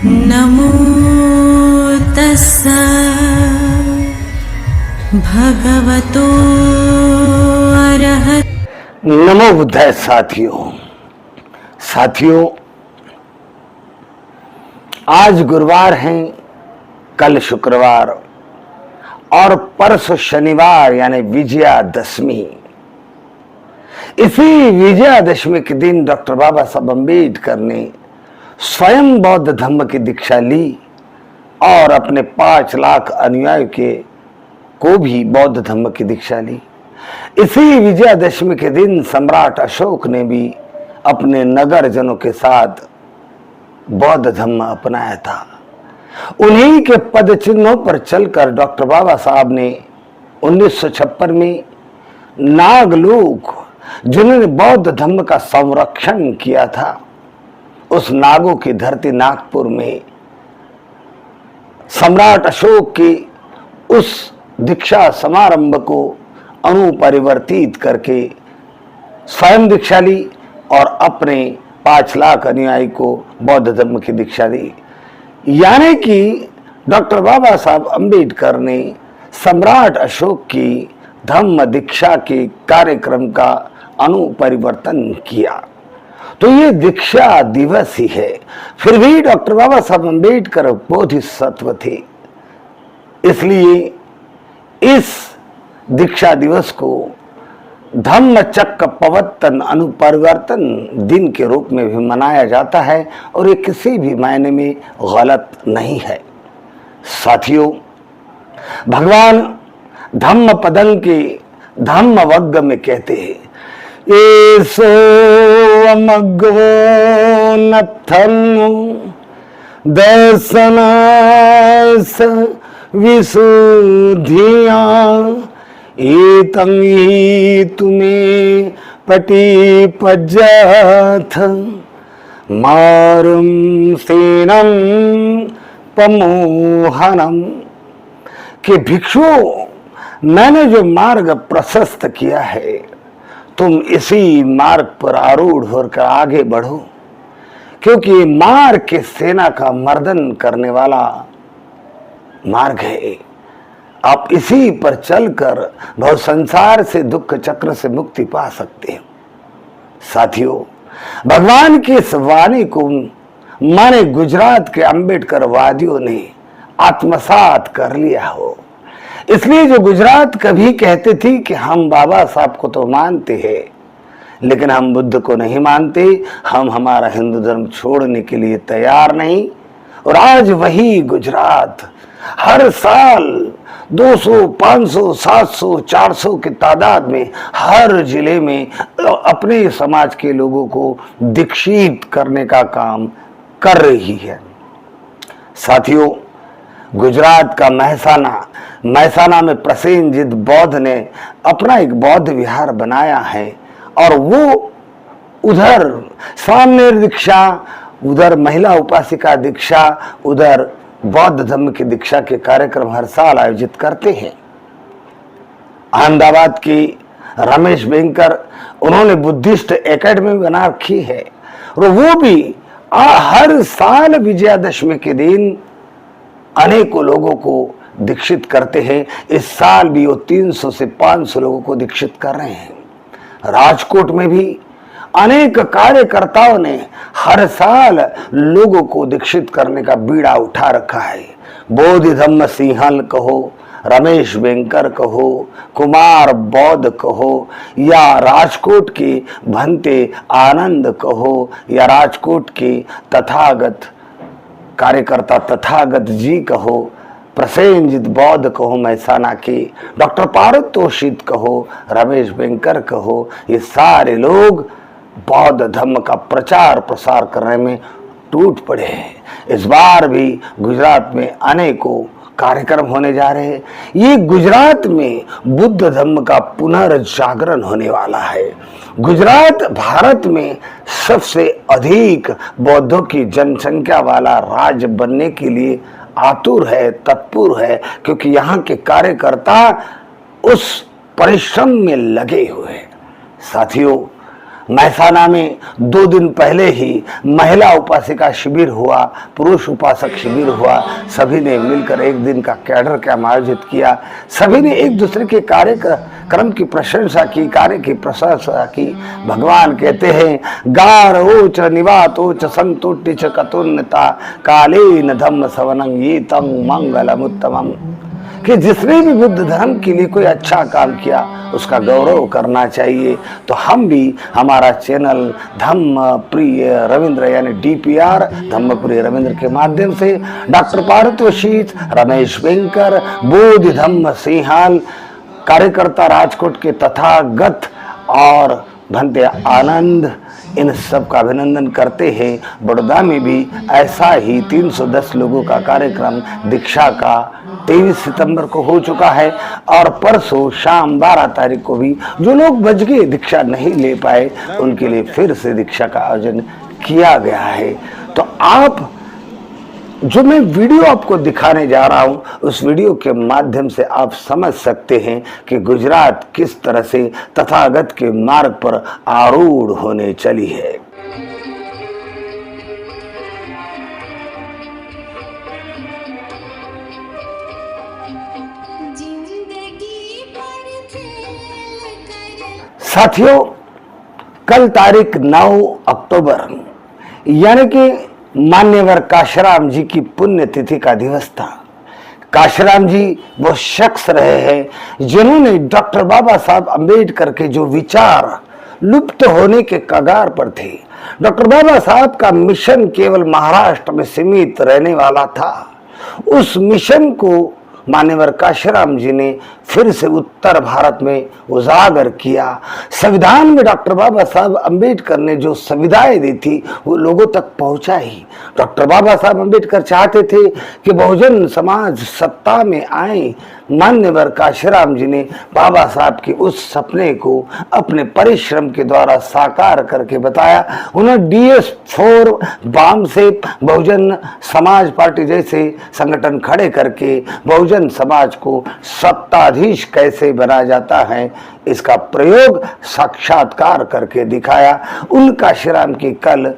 नमो तस्सा भगवतो अरहत। नमो बुद्धाय। साथियों, आज गुरुवार है, कल शुक्रवार और परसों शनिवार यानी विजयादशमी। इसी विजयादशमी के दिन डॉक्टर बाबा साहब अम्बेडकर ने स्वयं बौद्ध धम्म की दीक्षा ली और अपने 5 लाख अनुयायी को भी बौद्ध धम्म की दीक्षा ली। इसी विजयादशमी के दिन सम्राट अशोक ने भी अपने नगर जनों के साथ बौद्ध धम्म अपनाया था। उन्हीं के पद चिन्हों पर चलकर डॉक्टर बाबा साहब ने 1956 में नागलोक, जिन्होंने बौद्ध धम्म का संरक्षण किया था, उस नागों की धरती नागपुर में सम्राट अशोक की उस दीक्षा समारंभ को अनुपरिवर्तित करके स्वयं दीक्षा ली और अपने 5 लाख अनुयायी को बौद्ध धर्म की दीक्षा दी। यानी कि डॉक्टर बाबा साहब अम्बेडकर ने सम्राट अशोक की धम्म दीक्षा के कार्यक्रम का अनुपरिवर्तन किया। तो ये दीक्षा दिवस ही है। फिर भी डॉक्टर बाबा साहब अम्बेडकर बोधिसत्व थे, इसलिए इस दीक्षा दिवस को धम्म चक्र पवर्तन अनुपरिवर्तन दिन के रूप में भी मनाया जाता है और ये किसी भी मायने में गलत नहीं है। साथियों, भगवान धम्म पदन के धम्म वग्ग में कहते हैं, एसो अमग्गो नत्थनु दर्शनास विशुद्धिया एतं हि तुम्हें पटी पज्जथ मारुम सेनम पमोहनम। कि भिक्षुओं, मैंने जो मार्ग प्रशस्त किया है, तुम इसी मार्ग पर आरूढ़ होकर आगे बढ़ो, क्योंकि मार्ग के सेना का मर्दन करने वाला मार्ग है। आप इसी पर चलकर भव संसार से दुख चक्र से मुक्ति पा सकते हो। साथियों, भगवान की इस वाणी को माने गुजरात के अम्बेडकर वादियों ने आत्मसात कर लिया हो। इसलिए जो गुजरात कभी कहते थी कि हम बाबा साहब को तो मानते हैं, लेकिन हम बुद्ध को नहीं मानते, हम हमारा हिंदू धर्म छोड़ने के लिए तैयार नहीं। और आज वही गुजरात हर साल 200, 500, 700, 400 की तादाद में हर जिले में अपने समाज के लोगों को दीक्षित करने का काम कर रही है। साथियों, गुजरात का महसाना में प्रसेनजीत बौद्ध ने अपना एक बौद्ध विहार बनाया है और वो उधर सामने दीक्षा, उधर महिला उपासिका दीक्षा, उधर बौद्ध धर्म की दीक्षा के कार्यक्रम हर साल आयोजित करते हैं। अहमदाबाद की रमेश बैंकर, उन्होंने बुद्धिस्ट एकेडमी बना रखी है और वो भी हर साल विजयादशमी के दिन अनेकों लोगों को दीक्षित करते हैं। इस साल भी वो 300 से 500 लोगों को दीक्षित कर रहे हैं। राजकोट में भी अनेक कार्यकर्ताओं ने हर साल लोगों को दीक्षित करने का बीड़ा उठा रखा है। बोधि धम्म सिंहल कहो, रमेश बैंकर कहो, कुमार बौद्ध कहो, या राजकोट के भंते आनंद कहो, या राजकोट के तथागत कार्यकर्ता तथागत जी कहो, प्रसेनजीत बौद्ध कहो, महसाना के डॉक्टर पारितोषित कहो, रमेश बैंकर कहो, ये सारे लोग बौद्ध धर्म का प्रचार प्रसार करने में टूट पड़े हैं। इस बार भी गुजरात में अनेकों कार्यक्रम होने जा रहे हैं। ये गुजरात में बुद्ध धर्म का पुनर्जागरण होने वाला है। गुजरात भारत में सबसे अधिक बौद्धों की जनसंख्या वाला राज्य बनने के लिए आतुर है, तत्पर है, क्योंकि यहाँ के कार्यकर्ता उस परिश्रम में लगे हुए हैं। साथियों, महसाना में 2 दिन पहले ही महिला उपासिका शिविर हुआ, पुरुष उपासक शिविर हुआ। सभी ने मिलकर एक दिन का कैडर कैंप आयोजित किया। सभी ने एक दूसरे के कार्यक्रम की प्रशंसा की, कार्य की प्रशंसा की। भगवान कहते हैं, गार ओच निवात ओच संतुष्टि च कतुन्नता कालेन धम्म सवनं ये तम मंगलम उत्तमम, कि जिसने भी बुद्ध धर्म के लिए कोई अच्छा काम किया उसका गौरव करना चाहिए। तो हम भी हमारा चैनल धम्म प्रिय रविंद्र यानी DPR धम्म प्रिय रविंद्र के माध्यम से डॉक्टर पार्थोशीत, रमेश वेंकर, बोधि धम्म सिंहाल, कार्यकर्ता राजकोट के तथागत और भंते आनंद, इन सब का अभिनंदन करते हैं। बड़ौदा में भी ऐसा ही 310 लोगों का कार्यक्रम दीक्षा का 23 सितंबर को हो चुका है और परसों शाम 12 तारीख को भी जो लोग बच गए, दीक्षा नहीं ले पाए, उनके लिए फिर से दीक्षा का आयोजन किया गया है। तो आप जो मैं वीडियो आपको दिखाने जा रहा हूं, उस वीडियो के माध्यम से आप समझ सकते हैं कि गुजरात किस तरह से तथागत के मार्ग पर आरूढ़ होने चली है। साथियों, कल तारीख 9 अक्टूबर यानी कि मान्यवर काशीराम जी की पुण्यतिथि का दिवस था। काशीराम जी वो शख्स रहे हैं जिन्होंने डॉक्टर बाबा साहब अम्बेडकर के जो विचार लुप्त होने के कगार पर थे। डॉक्टर बाबा साहब का मिशन केवल महाराष्ट्र में सीमित रहने वाला था। उस मिशन को मान्यवर काशीराम जी ने फिर से उत्तर भारत में उजागर किया। संविधान में डॉक्टर बाबा साहब अम्बेडकर ने जो सुविधाएं दी थी वो लोगों तक पहुंचाई। डॉक्टर बाबा साहब अम्बेडकर चाहते थे कि बहुजन समाज सत्ता में आए। मान्यवर काशीराम जी ने बाबा साहब के उस सपने को अपने परिश्रम के द्वारा साकार करके बताया। उन्होंने DS4 वाम से बहुजन समाज पार्टी जैसे संगठन खड़े करके बहुजन समाज को सत्ताधीश कैसे बना जाता है इसका प्रयोग साक्षात्कार करके दिखाया। उन काशीराम की कल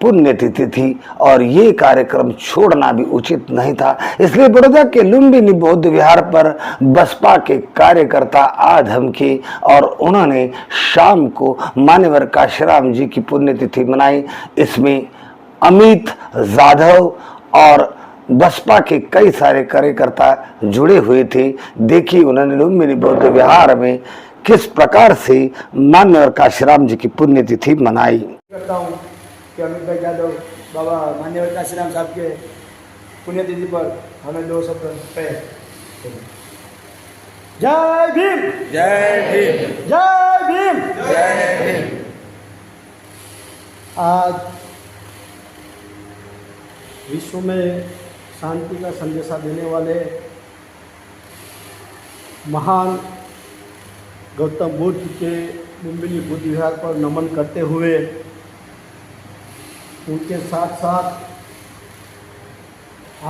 पुण्यतिथि थी और ये कार्यक्रम छोड़ना भी उचित नहीं था। इसलिए बड़ौदा के लुम्बिनी बौद्ध विहार पर बसपा के कार्यकर्ता आ धमके और उन्होंने शाम को मान्यवर काशीराम जी की पुण्यतिथि मनाई। इसमें अमित जाधव और बसपा के कई सारे कार्यकर्ता जुड़े हुए थे। देखिए उन्होंने लुम्बिनी बौद्ध विहार में किस प्रकार से मान्यवर काशीराम जी की पुण्यतिथि मनाई। कि अमित भाई यादव बाबा मान्यवर काशीराम साहब के पुण्यतिथि पर हमें 2 शब्द पे जय भीम, जय भीम, जय भीम, जय भीम। आज विश्व में शांति का संदेशा देने वाले महान गौतम बुद्ध के लुम्बिनी बुद्ध विहार पर नमन करते हुए उनके साथ साथ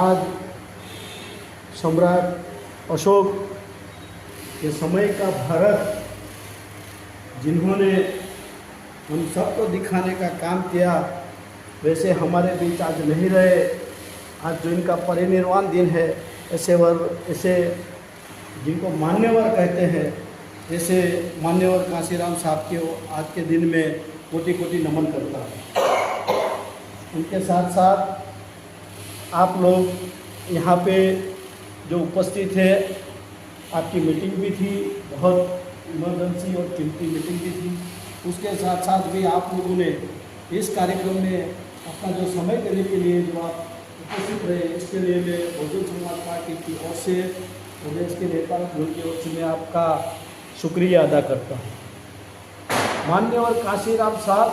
आज सम्राट अशोक के समय का भारत जिन्होंने हम सबको दिखाने का काम किया, वैसे हमारे बीच आज नहीं रहे। आज जो इनका परिनिर्वाण दिन है, ऐसे जिनको मान्यवर कहते हैं, ऐसे मान्यवर काशीराम साहब के आज के दिन में कोटि कोटि नमन करता है। उनके साथ साथ आप लोग यहाँ पे जो उपस्थित है, आपकी मीटिंग भी थी, बहुत इमरजेंसी और कीमती मीटिंग भी थी। उसके साथ साथ भी आप लोगों ने इस कार्यक्रम में अपना जो समय देने के लिए जो आप उपस्थित रहे, इसके लिए मैं बहुजन समाज पार्टी की ओर से, प्रदेश के नेतागण की ओर से मैं आपका शुक्रिया अदा करता हूँ। मान्यवर काशीराम साहब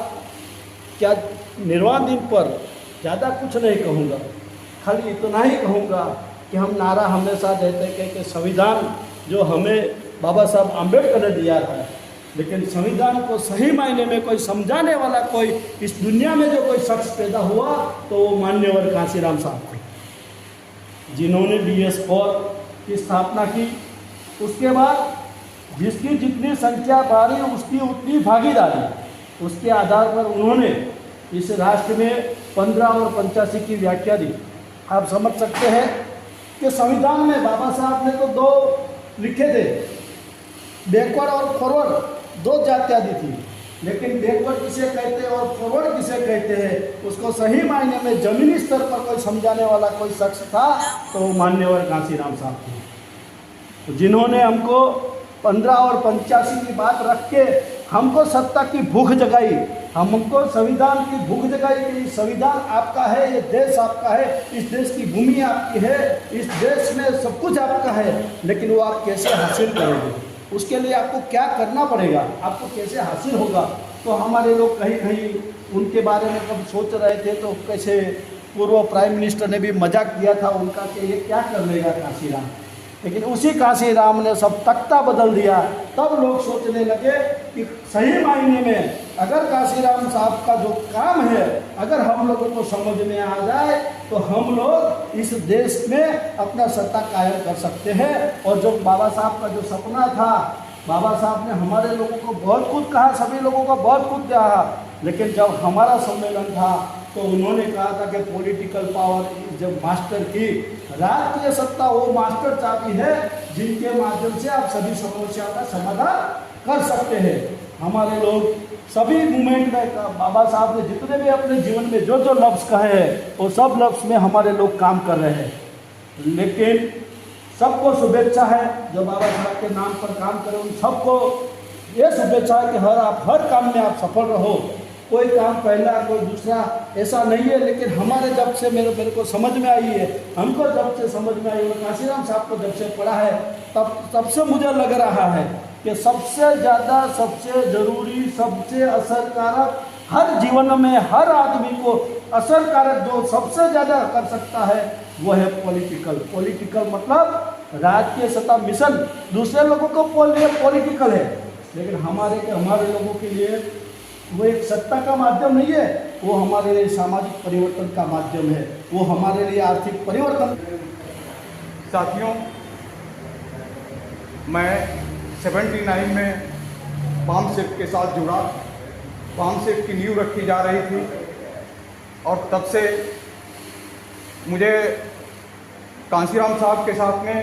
क्या निर्वाण दिन पर ज़्यादा कुछ नहीं कहूँगा, खाली इतना ही कहूँगा कि हम नारा हमेशा देते हैं कि संविधान जो हमें बाबा साहब आम्बेडकर ने दिया था, लेकिन संविधान को सही मायने में कोई समझाने वाला कोई इस दुनिया में जो कोई शख्स पैदा हुआ तो वो मान्यवर काशीराम साहब थे, जिन्होंने DS4 की स्थापना की। उसके बाद जिसकी जितनी संख्या बढ़ी उसकी उतनी भागीदारी, उसके आधार पर उन्होंने इस राष्ट्र में 15 और 85 की व्याख्या दी। आप समझ सकते हैं कि संविधान में बाबा साहब ने तो दो लिखे थे, बैकवर्ड और फॉरवर्ड, दो जातियाँ दी थी। लेकिन बैकवर्ड किसे कहते हैं और फॉरवर्ड किसे कहते हैं, उसको सही मायने में जमीनी स्तर पर कोई समझाने वाला कोई शख्स था तो वो मान्यवर कांशीराम साहब थे, जिन्होंने हमको 15 और 85 की बात रख के हमको सत्ता की भूख जगाई, हमको संविधान की भूख जगाई कि संविधान आपका है, ये देश आपका है, इस देश की भूमि आपकी है, इस देश में सब कुछ आपका है, लेकिन वो आप कैसे हासिल करोगे, उसके लिए आपको क्या करना पड़ेगा, आपको कैसे हासिल होगा। तो हमारे लोग कहीं कहीं उनके बारे में कब सोच रहे थे तो कैसे पूर्व प्राइम मिनिस्टर ने भी मजाक किया था उनका कि ये क्या कर लेगा कांशीराम, लेकिन उसी कांशीराम ने सब तख्ता बदल दिया। तब लोग सोचने लगे कि सही मायने में अगर कांशीराम साहब का जो काम है अगर हम लोगों को समझ में आ जाए तो हम लोग इस देश में अपना सत्ता कायम कर सकते हैं। और जो बाबा साहब का जो सपना था, बाबा साहब ने हमारे लोगों को बहुत कुछ कहा, सभी लोगों को बहुत कुछ कहा, लेकिन जब हमारा सम्मेलन था तो उन्होंने कहा था कि पॉलिटिकल पावर जब मास्टर की, राष्ट्रीय सत्ता वो मास्टर चाबी है जिनके माध्यम से आप सभी समस्याओं का समाधान कर सकते हैं। हमारे लोग सभी मूवमेंट में बाबा साहब ने जितने भी अपने जीवन में जो जो लफ्ज़ कहे हैं वो सब लफ्ज़ में हमारे लोग काम कर रहे हैं। लेकिन सबको शुभेच्छा है जो बाबा साहब के नाम पर काम करें, उन सबको ये शुभेच्छा है कि आप हर काम में आप सफल रहो। कोई काम पहला कोई दूसरा ऐसा नहीं है, लेकिन हमारे जब से मेरे को समझ में आई है, हमको जब से समझ में आई है, कांशीराम साहब को जब से पढ़ा है तब से मुझे लग रहा है कि सबसे ज़्यादा, सबसे ज़रूरी, सबसे असरकारक, हर जीवन में हर आदमी को असरकारक जो सबसे ज़्यादा कर सकता है वो है पॉलिटिकल मतलब राजकीय सत्ता मिशन। दूसरे लोगों को पॉलिटिकल है, लेकिन हमारे लोगों के लिए वो एक सत्ता का माध्यम नहीं है, वो हमारे लिए सामाजिक परिवर्तन का माध्यम है, वो हमारे लिए आर्थिक परिवर्तन। साथियों, मैं 79 में पामसेप के साथ जुड़ा। पामसेप की नींव रखी जा रही थी और तब से मुझे कांशीराम साहब के साथ में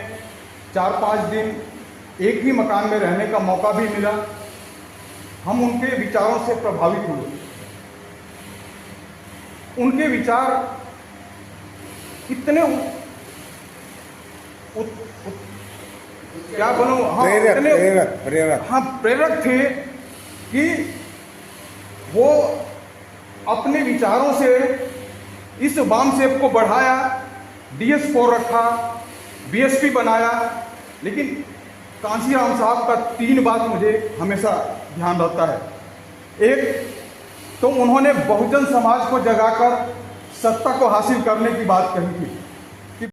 4-5 दिन एक ही मकान में रहने का मौका भी मिला। हम उनके विचारों से प्रभावित हुए। उनके विचार इतने क्या बोलूं, प्रेरक थे कि वो अपने विचारों से इस बामसेप को बढ़ाया, DS4 रखा, BSP बनाया। लेकिन कांशीराम साहब का 3 बात मुझे हमेशा ध्यान रहता है। एक तो उन्होंने बहुजन समाज को जगाकर सत्ता को हासिल करने की बात कही थी।